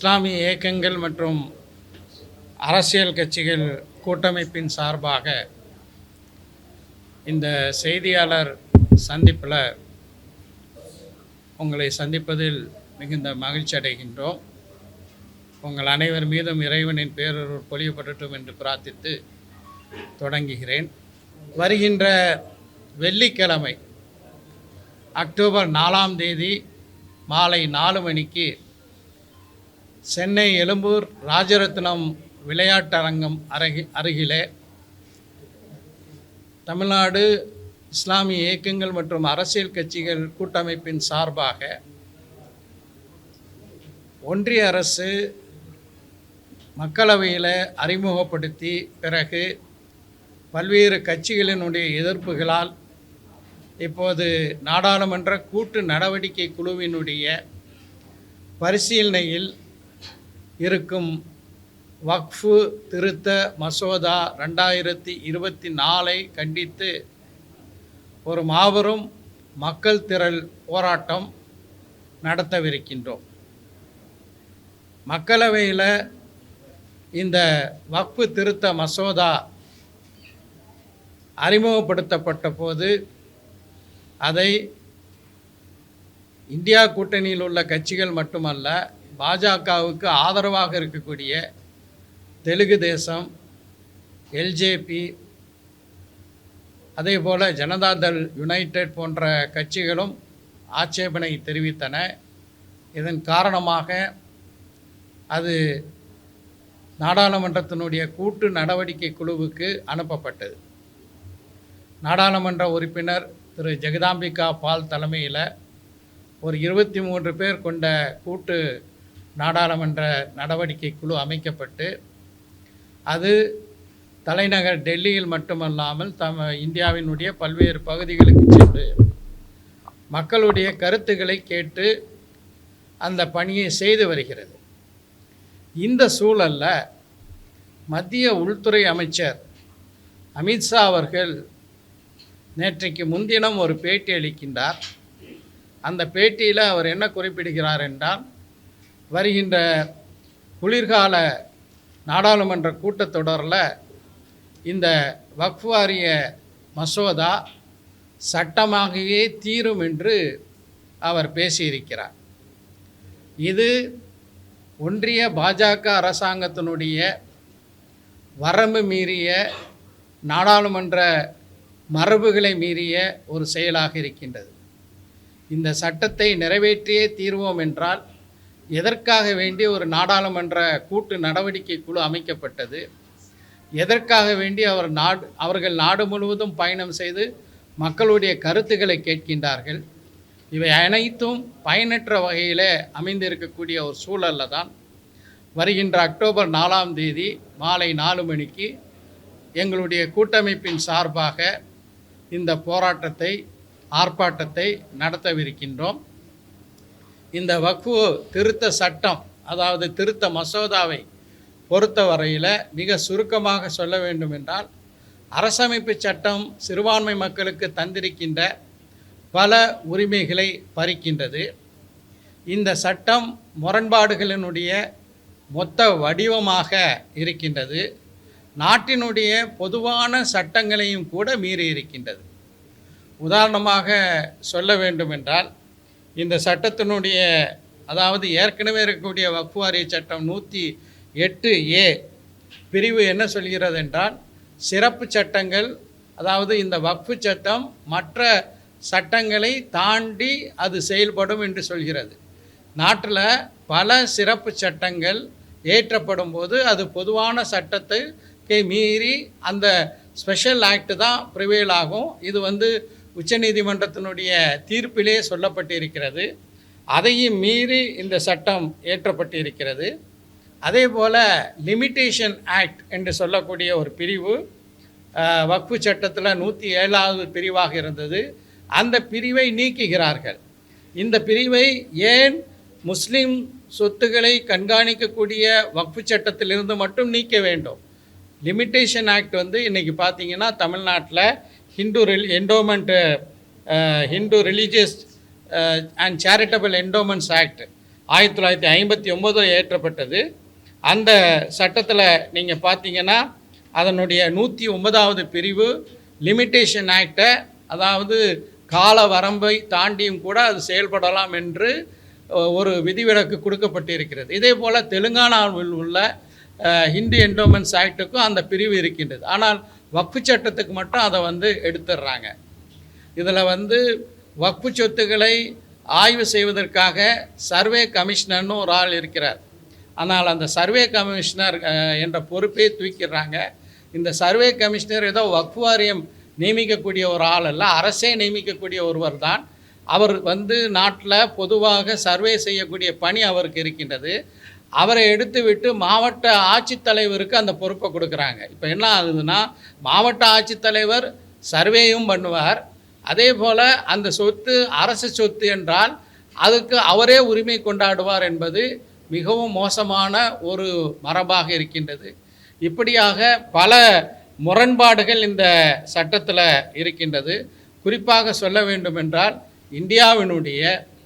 இஸ்லாமிய இயக்கங்கள் மற்றும் அரசியல் கட்சிகள் கூட்டமைப்பின் சார்பாக இந்த செய்தியாளர் சந்திப்பில் உங்களை சந்திப்பதில் மிகுந்த மகிழ்ச்சி அடைகின்றோம். உங்கள் அனைவர் மீதும் இறைவனின் பேரருள் பொழியப்படட்டும் என்று பிரார்த்தித்து தொடங்குகிறேன். வருகின்ற வெள்ளிக்கிழமை அக்டோபர் 4ஆம் தேதி மாலை 4 மணிக்கு சென்னை எழும்பூர் ராஜரத்னம் விளையாட்டரங்கம் அருகிலே தமிழ்நாடு இஸ்லாமிய இயக்கங்கள் மற்றும் அரசியல் கட்சிகள் கூட்டமைப்பின் சார்பாக ஒன்றிய அரசு மக்களவையில் அறிமுகப்படுத்தி பிறகு பல்வேறு கட்சிகளினுடைய எதிர்ப்புகளால் இப்போது நாடாளுமன்ற கூட்டு நடவடிக்கை குழுவினுடைய பரிசீலனையில் இருக்கும் வக்ஃபு திருத்த மசோதா 2024 கண்டித்து ஒரு மாபெரும் மக்கள் திரள் போராட்டம் நடத்தவிருக்கின்றோம். மக்களவையில் இந்த வக்ஃபு திருத்த மசோதா அறிமுகப்படுத்தப்பட்ட போது அதை இந்தியா கூட்டணியில் உள்ள கட்சிகள் மட்டுமல்ல, பாஜகவுக்கு ஆதரவாக இருக்கக்கூடிய தெலுங்கு தேசம், எல்ஜேபி, அதே போல் ஜனதாதள் யுனைடெட் போன்ற கட்சிகளும் ஆட்சேபனை தெரிவித்தன. இதன் காரணமாக அது நாடாளுமன்றத்தினுடைய கூட்டு நடவடிக்கை குழுவுக்கு அனுப்பப்பட்டது. நாடாளுமன்ற உறுப்பினர் திரு ஜெகதாம்பிகா பால் தலைமையில் ஒரு 23 பேர் கொண்ட கூட்டு நாடாளுமன்ற நடவடிக்கை குழு அமைக்கப்பட்டு அது தலைநகர் டெல்லியில் மட்டுமல்லாமல் இந்தியாவினுடைய பல்வேறு பகுதிகளுக்கு சென்று மக்களுடைய கருத்துக்களை கேட்டு அந்த பணியை செய்து வருகிறது. இந்த சூழலில் மத்திய உள்துறை அமைச்சர் அமித்ஷா அவர்கள் நேற்றைக்கு முன்தினம் ஒரு பேட்டி அளிக்கின்றார். அந்த பேட்டியில் அவர் என்ன குறிப்பிடுகிறார் என்றால், வருகின்ற குளிர்கால நாடாளுமன்ற கூட்டத்தொடரில் இந்த வக்ஃப் வாரிய மசோதா சட்டமாகவே தீரும் என்று அவர் பேசியிருக்கிறார். இது ஒன்றிய பாஜக அரசாங்கத்தினுடைய வரம்பு மீறிய, நாடாளுமன்ற மரபுகளை மீறிய ஒரு செயலாக இருக்கின்றது. இந்த சட்டத்தை நிறைவேற்றியே தீர்வோம் என்றால் எதற்காக வேண்டி ஒரு நாடாளுமன்ற கூட்டு நடவடிக்கை குழு அமைக்கப்பட்டது? எதற்காக வேண்டி அவர்கள் நாடு முழுவதும் பயணம் செய்து மக்களுடைய கருத்துக்களை கேட்கின்றார்கள்? இவை அனைத்தும் பயனற்ற வகையில் அமைந்திருக்கக்கூடிய ஒரு சூழலில் தான் வருகின்ற அக்டோபர் 4ஆம் தேதி மாலை 4 மணிக்கு எங்களுடைய கூட்டமைப்பின் சார்பாக இந்த ஆர்ப்பாட்டத்தை நடத்தவிருக்கின்றோம். இந்த வக்ஃபு திருத்த சட்டம், அதாவது திருத்த மசோதாவை பொறுத்தவரையில் மிக சுருக்கமாக சொல்ல வேண்டும் என்றால், அரசமைப்பு சட்டம் சிறுபான்மை மக்களுக்கு தந்திருக்கின்ற பல உரிமைகளை பறிக்கின்றது. இந்த சட்டம் முரண்பாடுகளினுடைய மொத்த வடிவமாக இருக்கின்றது. நாட்டினுடைய பொதுவான சட்டங்களையும் கூட மீறி இருக்கின்றது. உதாரணமாக சொல்ல வேண்டுமென்றால், இந்த சட்டத்தினுடைய, அதாவது ஏற்கனவே இருக்கக்கூடிய வக்ஃப் வாரிய சட்டம் 108A பிரிவு என்ன சொல்கிறது என்றால், சிறப்பு சட்டங்கள், அதாவது இந்த வக்ஃபு சட்டம் மற்ற சட்டங்களை தாண்டி அது செயல்படும் என்று சொல்கிறது. நாட்டில் பல சிறப்பு சட்டங்கள் ஏற்றப்படும் போது அது பொதுவான சட்டத்தை மீறி அந்த ஸ்பெஷல் ஆக்ட் தான் ப்ரிவேல் ஆகும். இது உச்சநீதிமன்றத்தினுடைய தீர்ப்பிலே சொல்லப்பட்டிருக்கிறது. அதையும் மீறி இந்த சட்டம் ஏற்றப்பட்டிருக்கிறது. அதே போல் லிமிட்டேஷன் ஆக்ட் என்று சொல்லக்கூடிய ஒரு பிரிவு வக்ஃபு சட்டத்தில் 107வது பிரிவாக இருந்தது. அந்த பிரிவை நீக்குகிறார்கள். இந்த பிரிவை ஏன் முஸ்லீம் சொத்துக்களை கண்காணிக்கக்கூடிய வக்ஃபு சட்டத்திலிருந்து மட்டும் நீக்க வேண்டும்? லிமிட்டேஷன் ஆக்ட் இன்றைக்கி பார்த்திங்கன்னா தமிழ்நாட்டில் Hindu religious and charitable endowments act 1959 இயற்றப்பட்டது. அந்த சட்டத்தில் நீங்கள் பார்த்தீங்கன்னா அதனுடைய 109வது பிரிவு லிமிட்டேஷன் ஆக்டை, அதாவது கால வரம்பை தாண்டியும் கூட அது செயல்படலாம் என்று ஒரு விதிவிலக்கு கொடுக்கப்பட்டிருக்கிறது. இதே போல் தெலுங்கானாவில் உள்ள ஹிந்து என்டோமெண்ட்ஸ் ஆக்டுக்கும் அந்த பிரிவு இருக்கின்றது. ஆனால் வக்ஃபு சட்டத்துக்கு மட்டும் அதை எடுத்துடுறாங்க. இதில் வக்ஃபு சொத்துக்களை ஆய்வு செய்வதற்காக சர்வே கமிஷனர்னு ஒரு ஆள் இருக்கிறார். ஆனால் அந்த சர்வே கமிஷனர் என்ற பொறுப்பே தூக்கிடுறாங்க. இந்த சர்வே கமிஷனர் ஏதோ வக்ஃபு வாரியம் நியமிக்கக்கூடிய ஒரு ஆள் அல்ல, அரசே நியமிக்கக்கூடிய ஒருவர் தான். அவர் நாட்டில் பொதுவாக சர்வே செய்யக்கூடிய பணி அவருக்கு இருக்கின்றது. அவரை எடுத்துவிட்டு மாவட்ட ஆட்சித்தலைவருக்கு அந்த பொறுப்பை கொடுக்குறாங்க. இப்போ என்ன ஆகுதுன்னா, மாவட்ட ஆட்சித்தலைவர் சர்வேயும் பண்ணுவார், அதே போல் அந்த சொத்து அரசு சொத்து என்றால் அதுக்கு அவரே உரிமை கொண்டாடுவார் என்பது மிகவும் மோசமான ஒரு மரபாக இருக்கின்றது. இப்படியாக பல முரண்பாடுகள் இந்த சட்டத்தில் இருக்கின்றது. குறிப்பாக சொல்ல வேண்டுமென்றால், இந்தியாவினுடைய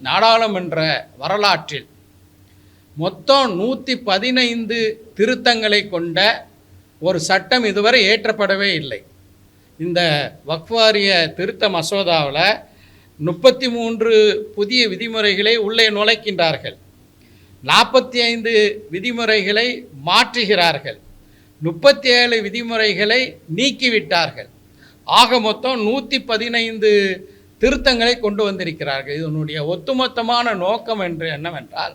நாடாளுமன்ற வரலாற்றில் மொத்தம் 115 திருத்தங்களை கொண்ட ஒரு சட்டம் இதுவரை ஏற்றப்படவே இல்லை. இந்த வக்ஃப் வாரிய திருத்த மசோதாவில் 33 புதிய விதிமுறைகளை உள்ளே நுழைக்கின்றார்கள், 45 விதிமுறைகளை மாற்றுகிறார்கள், 37 விதிமுறைகளை நீக்கிவிட்டார்கள். ஆக மொத்தம் 115 திருத்தங்களை கொண்டு வந்திருக்கிறார்கள். இதனுடைய ஒட்டுமொத்தமான நோக்கம் என்னவென்றால்,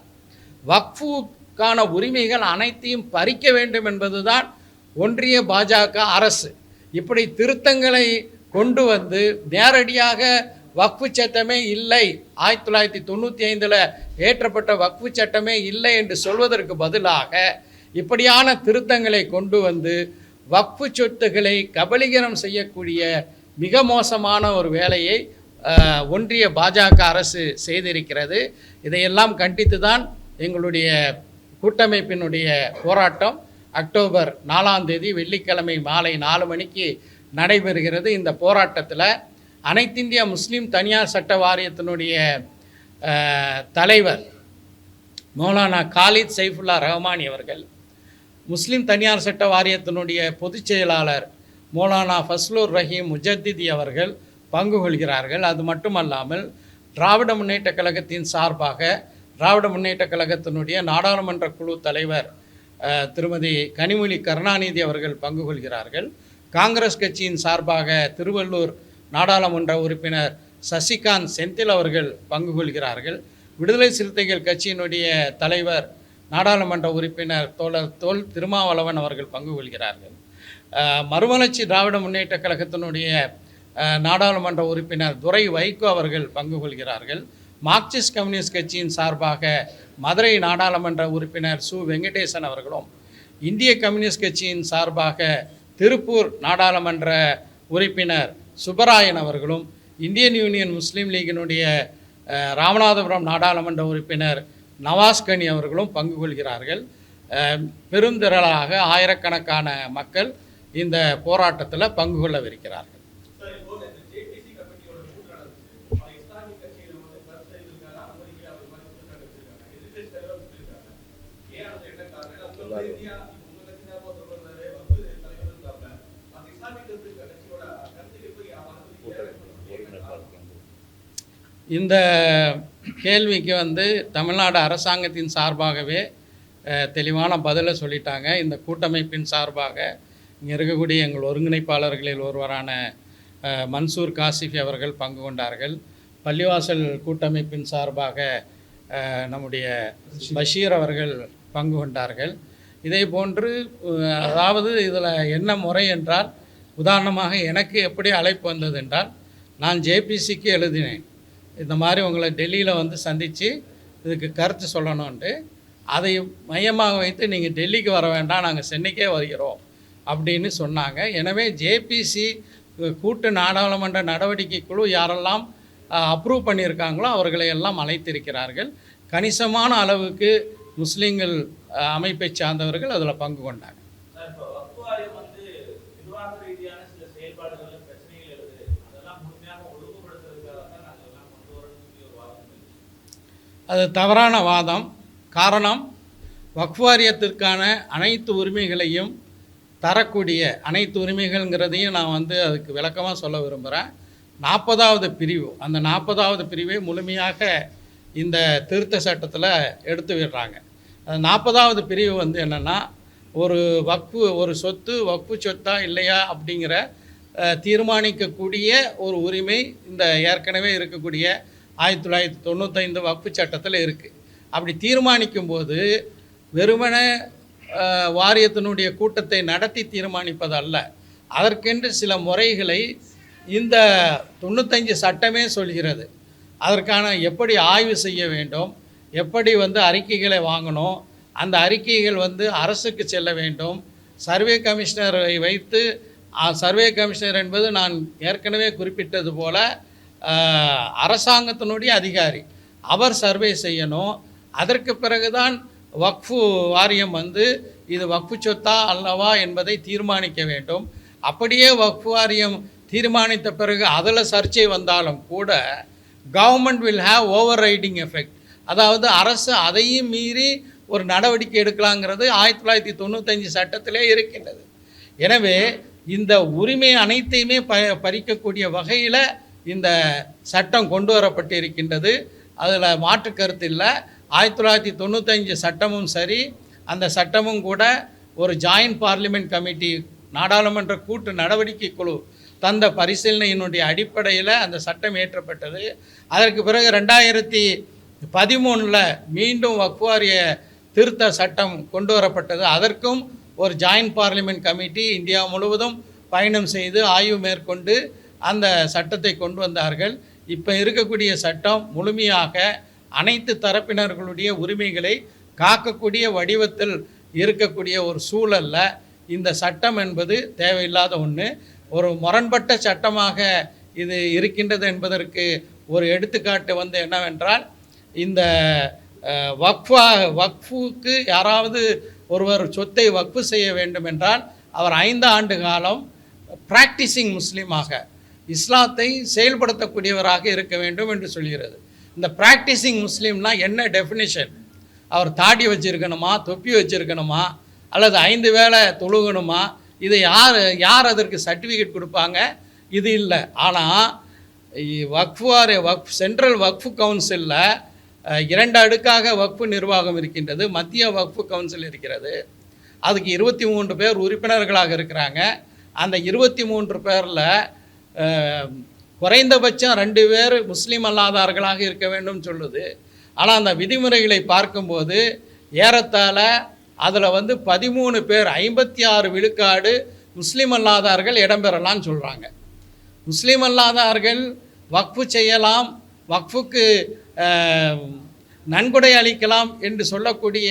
வக்ஃபுக்கான உரிமைகள் அனைத்தையும் பறிக்க வேண்டும் என்பதுதான் ஒன்றிய பாஜக அரசு. இப்படி திருத்தங்களை கொண்டு நேரடியாக வக்ஃபு சட்டமே இல்லை, 1995 ஏற்றப்பட்ட வக்ஃபு சட்டமே இல்லை என்று சொல்வதற்கு பதிலாக இப்படியான திருத்தங்களை கொண்டு வக்ஃபு சொத்துக்களை கபலீகரம் செய்யக்கூடிய மிக மோசமான ஒரு வேலையை ஒன்றிய பாஜக அரசு செய்திருக்கிறது. இதையெல்லாம் கண்டித்து தான் எங்களுடைய கூட்டமைப்பினுடைய போராட்டம் அக்டோபர் 4ஆம் தேதி வெள்ளிக்கிழமை மாலை 4 மணிக்கு நடைபெறுகிறது. இந்த போராட்டத்தில் அனைத்திந்திய முஸ்லீம் தனியார் சட்ட வாரியத்தினுடைய தலைவர் மௌலானா காலித் சைஃபுல்லா ரஹ்மானி அவர்கள், முஸ்லீம் தனியார் சட்ட வாரியத்தினுடைய பொதுச் செயலாளர் மௌலானா ஃபஸ்லுர் ரஹீம் முஜத்திதி அவர்கள் பங்கு கொள்கிறார்கள். அது மட்டுமல்லாமல் திராவிட முன்னேற்ற கழகத்தின் சார்பாக திராவிட முன்னேற்ற கழகத்தினுடைய நாடாளுமன்ற குழு தலைவர் திருமதி கனிமொழி கருணாநிதி அவர்கள் பங்கு கொள்கிறார்கள். காங்கிரஸ் கட்சியின் சார்பாக திருவள்ளூர் நாடாளுமன்ற உறுப்பினர் சசிகாந்த் செந்தில் அவர்கள் பங்கு கொள்கிறார்கள். விடுதலை சிறுத்தைகள் கட்சியினுடைய தலைவர் நாடாளுமன்ற உறுப்பினர் தோல் திருமாவளவன் அவர்கள் பங்கு கொள்கிறார்கள். மறுமலர்ச்சி திராவிட முன்னேற்ற கழகத்தினுடைய நாடாளுமன்ற உறுப்பினர் துரை வைகோ அவர்கள் பங்கு கொள்கிறார்கள். மார்க்சிஸ்ட் கம்யூனிஸ்ட் கட்சியின் சார்பாக மதுரை நாடாளுமன்ற உறுப்பினர் சு வெங்கடேசன் அவர்களும், இந்திய கம்யூனிஸ்ட் கட்சியின் சார்பாக திருப்பூர் நாடாளுமன்ற உறுப்பினர் சுப்பராயன் அவர்களும், இந்தியன் யூனியன் முஸ்லீம் லீகினுடைய ராமநாதபுரம் நாடாளுமன்ற உறுப்பினர் நவாஸ்கனி அவர்களும் பங்கு கொள்கிறார்கள். பெருந்திரளாக ஆயிரக்கணக்கான மக்கள் இந்த போராட்டத்தில் பங்கு கொள்ளவிருக்கிறார்கள். இந்த கேள்விக்கு தமிழ்நாடு அரசாங்கத்தின் சார்பாகவே தெளிவான பதிலை சொல்லிட்டாங்க. இந்த கூட்டமைப்பின் சார்பாக இங்கே இருக்கக்கூடிய எங்கள் ஒருங்கிணைப்பாளர்களில் ஒருவரான மன்சூர் காசிஃபி அவர்கள் பங்கு கொண்டார்கள். பள்ளிவாசல் கூட்டமைப்பின் சார்பாக நம்முடைய பஷீர் அவர்கள் பங்கு கொண்டார்கள். இதே போன்று அதாவது இதில் என்ன முறை என்றால், உதாரணமாக எனக்கு எப்படி அழைப்பு வந்தது என்றால், நான் ஜேபிசிக்கு எழுதினேன், இந்த மாதிரி உங்களை டெல்லியில் சந்தித்து இதுக்கு கருத்து சொல்லணுன்ட்டு. அதை மையமாக வைத்து நீங்கள் டெல்லிக்கு வர வேண்டாம், நாங்கள் சென்னைக்கே வருகிறோம் அப்படின்னு சொன்னாங்க. எனவே ஜேபிசி கூட்டு நாடாளுமன்ற நடவடிக்கை குழு யாரெல்லாம் அப்ரூவ் பண்ணியிருக்காங்களோ அவர்களை எல்லாம் அழைத்திருக்கிறார்கள். கணிசமான அளவுக்கு முஸ்லீம்கள் அமைப்பை சார்ந்தவர்கள் அதில் பங்கு கொண்டாங்க. அது தவறான வாதம். காரணம், வக்ஃப் வாரியத்திற்கான அனைத்து உரிமைகளையும் தரக்கூடிய அனைத்து உரிமைகள்ங்கிறதையும் நான் அதுக்கு விளக்கமாக சொல்ல விரும்புகிறேன். 40வது பிரிவு, அந்த 40வது பிரிவை முழுமையாக இந்த திருத்த சட்டத்தில் எடுத்து விடுறாங்க. அந்த 40வது பிரிவு என்னென்னா, ஒரு சொத்து வக்ஃபு சொத்தா இல்லையா அப்படிங்கிற தீர்மானிக்கக்கூடிய ஒரு உரிமை இந்த ஏற்கனவே இருக்கக்கூடிய 1995 வக்ஃபு சட்டத்தில் இருக்குது. அப்படி தீர்மானிக்கும்போது வெறுமனே வாரியத்தினுடைய கூட்டத்தை நடத்தி தீர்மானிப்பதல்ல, அதற்கென்று சில முறைகளை இந்த 95 சட்டமே சொல்கிறது. அதற்கான எப்படி ஆய்வு செய்ய வேண்டும், எப்படி அறிக்கைகளை வாங்கணும், அந்த அறிக்கைகள் அரசுக்கு செல்ல வேண்டும். சர்வே கமிஷனரை வைத்து, சர்வே கமிஷனர் என்பது நான் ஏற்கனவே குறிப்பிட்டது போல அரசாங்கத்தினுடைய அதிகாரி, அவர் சர்வே செய்யணும். அதற்கு பிறகுதான் வக்ஃபு வாரியம் இது வக்ஃபு சொத்தா அல்லவா என்பதை தீர்மானிக்க வேண்டும். அப்படியே வக்ஃபு வாரியம் தீர்மானித்த பிறகு அதில் சர்ச்சை வந்தாலும் கூட government will have over riding effect. அதாவது அரசு அதையும் மீறி ஒரு நடவடிக்கை எடுக்கலாங்கிறது 1995 சட்டத்திலே இருக்கின்றது. எனவே இந்த உரிமை அனைத்தையுமே பறிக்கக்கூடிய வகையில் இந்த சட்டம் கொண்டு வரப்பட்டு இருக்கின்றது. அதில் மாற்று கருத்து இல்லை. 1995 சட்டமும் சரி, அந்த சட்டமும் கூட ஒரு ஜாயின்ட் பார்லிமெண்ட் கமிட்டி, நாடாளுமன்ற கூட்டு நடவடிக்கை குழு தந்த பரிசீலனையினுடைய அடிப்படையில் அந்த சட்டம் இயற்றப்பட்டது. அதற்கு பிறகு 2013 மீண்டும் வக்ஃப் வாரிய திருத்த சட்டம் கொண்டு வரப்பட்டது. அதற்கும் ஒரு ஜாயின்ட் பார்லிமெண்ட் கமிட்டி இந்தியா முழுவதும் பயணம் செய்து ஆய்வு மேற்கொண்டு அந்த சட்டத்தை கொண்டு வந்தார்கள். இப்போ இருக்கக்கூடிய சட்டம் முழுமையாக அனைத்து தரப்பினர்களுடைய உரிமைகளை காக்கக்கூடிய வடிவத்தில் இருக்கக்கூடிய ஒரு சூழலில் இந்த சட்டம் என்பது தேவையில்லாத ஒன்று. ஒரு முரண்பட்ட சட்டமாக இது இருக்கின்றது என்பதற்கு ஒரு எடுத்துக்காட்டு என்னவென்றால், இந்த வக்ஃபுக்கு யாராவது ஒருவர் சொத்தை வக்ஃபு செய்ய வேண்டும் என்றால் அவர் 5 ஆண்டு காலம் பிராக்டிசிங் முஸ்லீமாக, இஸ்லாத்தை செயல்படுத்தக்கூடியவராக இருக்க வேண்டும் என்று சொல்கிறது. இந்த பிராக்டிசிங் முஸ்லீம்னா என்ன டெஃபினிஷன்? அவர் தாடி வச்சுருக்கணுமா, தொப்பி வச்சுருக்கணுமா, அல்லது 5 வேளை தொழுகணுமா? இதை யார் அதற்கு சர்டிஃபிகேட் கொடுப்பாங்க? இது இல்லை. ஆனால் சென்ட்ரல் வக்ஃபு கவுன்சிலில் 2 அடுக்காக வக்ஃபு நிர்வாகம் இருக்கின்றது. மத்திய வக்ஃபு கவுன்சில் இருக்கிறது. அதுக்கு 23 பேர் உறுப்பினர்களாக இருக்கிறாங்க. அந்த 23 பேரில் குறைந்தபட்சம் 2 பேர் முஸ்லீம் அல்லாதார்களாக இருக்க வேண்டும் சொல்லுது. ஆனால் அந்த விதிமுறைகளை பார்க்கும்போது ஏறத்தாழ அதில் 13 பேர், 56 விழுக்காடு முஸ்லீம் அல்லாதார்கள் இடம்பெறலான்னு சொல்கிறாங்க. முஸ்லீம் அல்லாதார்கள் வக்ஃபு செய்யலாம், வக்ஃபுக்கு நன்கொடை அளிக்கலாம் என்று சொல்லக்கூடிய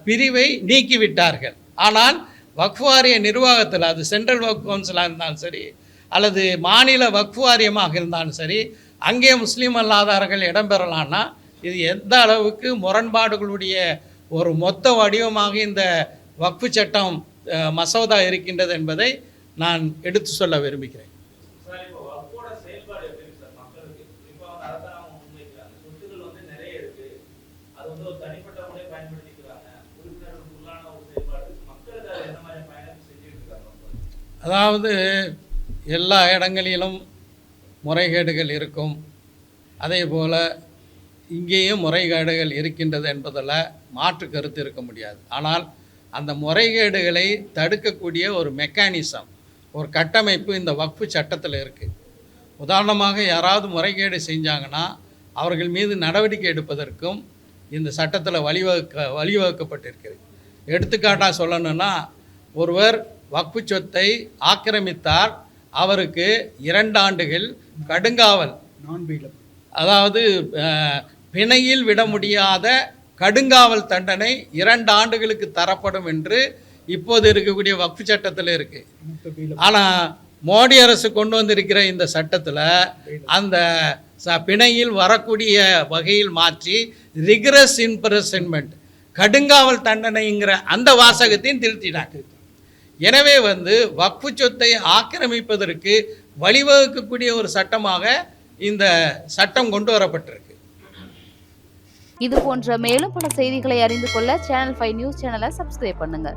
பிரிவை நீக்கிவிட்டார்கள். ஆனால் வக்ஃப் வாரிய நிர்வாகத்தில், அது சென்ட்ரல் வக்ஃப் கவுன்சிலாக இருந்தாலும் சரி அல்லது மாநில வக்ஃப் வாரியமாக இருந்தாலும் சரி, அங்கே முஸ்லீம் அல்லாதார்கள் இடம்பெறலான்னா இது எந்த அளவுக்கு முரண்பாடுகளுடைய ஒரு மொத்த வடிவமாக இந்த வக்ஃபு சட்டம் மசோதா இருக்கின்றது என்பதை நான் எடுத்து சொல்ல விரும்புகிறேன். அதாவது எல்லா இடங்களிலும் முறைகேடுகள் இருக்கும், அதே போல் இங்கேயும் முறைகேடுகள் இருக்கின்றது என்பதில் மாற்று கருத்து இருக்க முடியாது. ஆனால் அந்த முறைகேடுகளை தடுக்கக்கூடிய ஒரு மெக்கானிசம், ஒரு கட்டமைப்பு இந்த வக்ஃபு சட்டத்தில் இருக்குது. உதாரணமாக யாராவது முறைகேடு செஞ்சாங்கன்னா அவர்கள் மீது நடவடிக்கை எடுப்பதற்கும் இந்த சட்டத்தில் வழிவகுக்கப்பட்டிருக்கிறது. எடுத்துக்காட்டாக சொல்லணும்னா, ஒருவர் வக்ஃபு சொத்தை ஆக்கிரமித்தார், அவருக்கு 2 ஆண்டுகள் கடுங்காவல், அதாவது பிணையில் விட முடியாத கடுங்காவல் தண்டனை 2 ஆண்டுகளுக்கு தரப்படும் என்று இப்போது இருக்கக்கூடிய வக்ஃபு சட்டத்தில் இருக்குது. ஆனால் மோடி அரசு கொண்டு வந்திருக்கிற இந்த சட்டத்தில் அந்த பிணையில் வரக்கூடிய வகையில் மாற்றி ரிகரஸ் இம்பரிசன்மெண்ட், கடுங்காவல் தண்டனைங்கிற அந்த வாசகத்தையும் திருத்தினாங்க. எனவே வக்ஃபு சொத்தை ஆக்கிரமிப்பதற்கு வழிவகுக்கக்கூடிய ஒரு சட்டமாக இந்த சட்டம் கொண்டு வரப்பட்டிருக்கு. இது போன்ற மேலும் பல செய்திகளை அறிந்து கொள்ள சேனல் 5 நியூஸ் சேனலை சப்ஸ்கிரைப் பண்ணுங்க.